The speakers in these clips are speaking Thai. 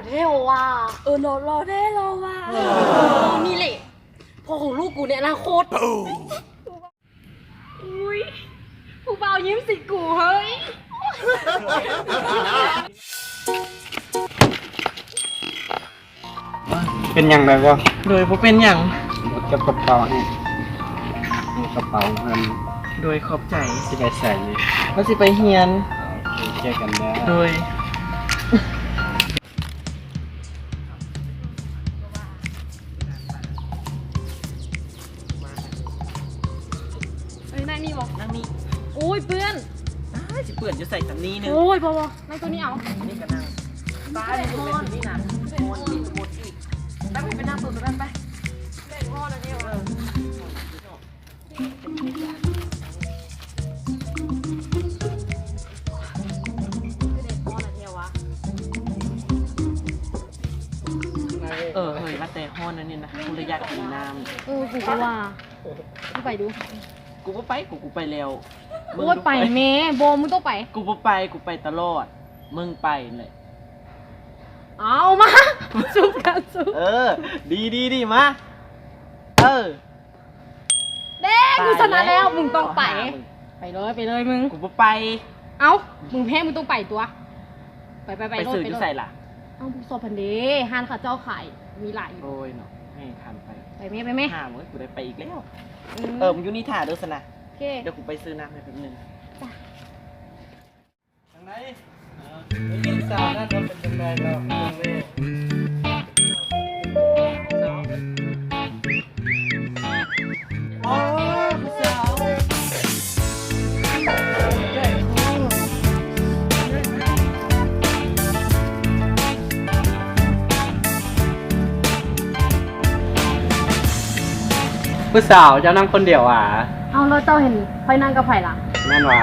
เท่ว่ะรอได้รอว่ะนี่แหละพอของลูกกูเนี่ยอนาคตอุ้ยผู้บ่าวยิ้มสิกูเฮ้ยเป็นยังไงวะ โดยบ่เป็นหยัง เก็บกระเป๋าให้กระเป๋ามัน โดยขอบใจ สิไปใส่นี่ ว่าสิไปเฮียน โอเคเจอกันได้ โดย เอ้ยนายมีบอก นั่งนี่ โอ้ยเพื่อน สิเปื่อนจะใส่ตำนี้นึง โอ้ยพอนายตัวนี้เอา นี่ก็นั่งตายมันเป็นนี่นะหมดอีกไปไปนั่งตัวนั้นไป เล่นพ่อนะเนี่ยว่ะเล่นพ่อนะเนี่ยวะ เฮ้ยมาแต่ฮ้อนนั่นนี่นะกูเลยอยากกินน้ กูก็ว่ากูไปดู ำกูบ่ไปกูไปแล้ว โอ้ยไปแม่โบมึงต้องไป กูบ่ไปกูไปตลอดมึงไปเลย เอามาซุบกันซุบ ดีมา เด้กูชนะแล้วมึงต้องไป ไปเลยมึง กูบ่ไป เอ้ามึงแพ้มึงต้องไปตัว ไป ไป โลด ซื้อ ไป ที่ โลด ใส่ล่ะ เอ้าสอบพันเดฮานขาเจ้าขายมีหลายอยู่ โอ้ยเนาะไม่ทันไป ไปแม่ ห้ามื้อกูได้ไปอีกแล้ว เออ มึงอยู่นี่ถ่าเด้อสนะ โอเค เดี๋ยวกูไปซื้อน้ำให้แป๊บนึง จ้ะ ทางไหนไม่มีสาวนะเราเป็นจังไดเราอ๋อผู้สาวผู้สาวเจ้านั่งคนเดียวอ่ะ เอาแล้วเจ้าเห็นค่อยนั่งกับไผ่หลัง แม่นหวา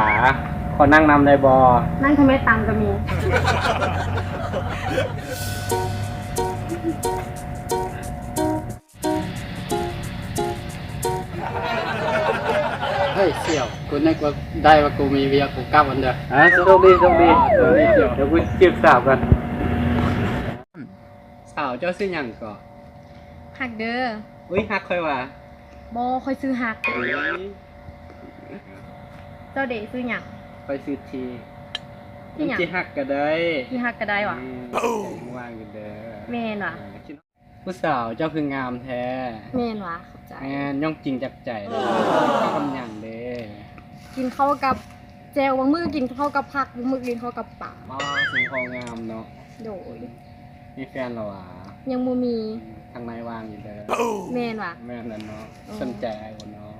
ขอนั่งนำได้บอ นั่งทำไมตังก็มี เฮ้ยเสี่ยวกูนึกว่าได้ว่ากูมีเวียกูกลับวันเดียว โชคดีเดี๋ยวกูจีบสาวกัน สาวเจ้าซื้อหยังก่อน หักเด้อ อุ้ยฮักค่อยว่า บอค่อยซื้อหัก เจ้าเดซื้อหยัง ไปซื้อที ที่หยัง ที่หักก็ได้ ที่หักก็ได้วะ ว่างกันเด้อ แม่นวะ ผู้สาวเจ้าคืองามแท้ แม่นวะเข้าใจ แม่นย่องจริงจักใจเลยทำหยังเด้ กินข้าวกับแจวบางมือกินข้าวกับผักบางมือกินข้าวกับปลา มาสิงคองามเนาะ โดย มีแฟนเหรอวะ ยังบ่มี ทางในว่างอยู่เด้อ แม่นวะ แม่นแล้วเนาะสนใจไอ้คนเนาะ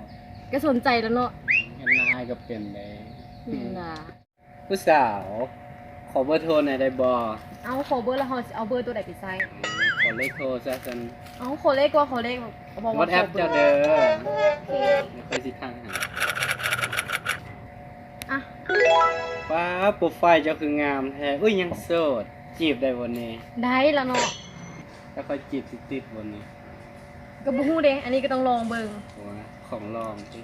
ก็สนใจแล้วเนาะ เห็นนายก็เป็นเลย แม่นวะ ผู้สาว ขอเบอร์โทรหน่อยได้บ่ เอาขอเบอร์แล้วเฮาสิเอาเบอร์ตัวใดไปใส่ ขอเลขโทรซะกัน เอาขอเลขว่าขอเลขบอก วอ ว่า ทแอป ขบ เจ้า ร์ เด้อ โอเค ไม่เคยสิทางหา อ่ะ ป้าโปรไฟล์เจ้าคืองามแท้อุ้ยยังโสด จีบได้วันนี้ ได้แล้วเนาะ ถ้าค่อยจีบสิติดวันนี้ ก็บ่ฮู้เด้อันนี้ก็ต้องลองเบิ่ง โอ้ยของลองสิ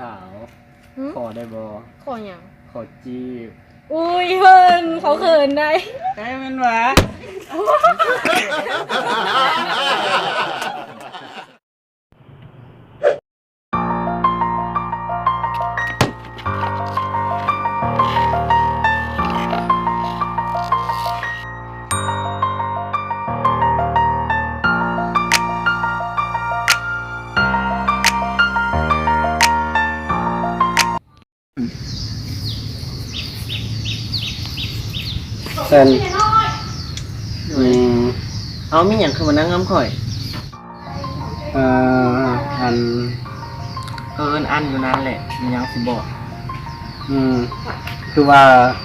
สาว หึ ขอได้บ่ ขอหยัง ขอจีบ อุ้ยเพิ่นเขาเขินได้ ได้แมันวะ เส้นม เอามีหยังคือมานั่งง้ำข่อย เอ่อัน อันอยู่นั่นแหละมีหยังสิบอก คือว่า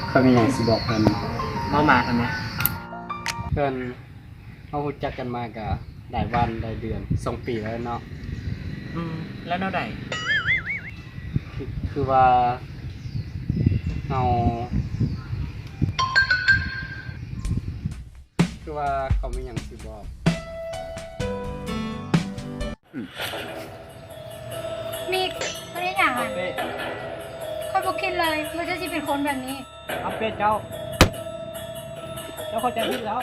เขามีอย่างสิบอกเพิ่น มาทำไม เพิ่นเขารู้จักกันมาก็หลายวันหลายเดือน2 ปีแล้วเนาะ แล้วเท่าใด คือว่าเอาคือว่าเขามีอย่างสิบอก มิกไม่ได้อย่างอ่ะค่อยบอกคิดเลยว่าจะสิเป็นคนแบบนี้ เอาเป็ดเจ้า เจ้าเข้าใจผิดแล้ว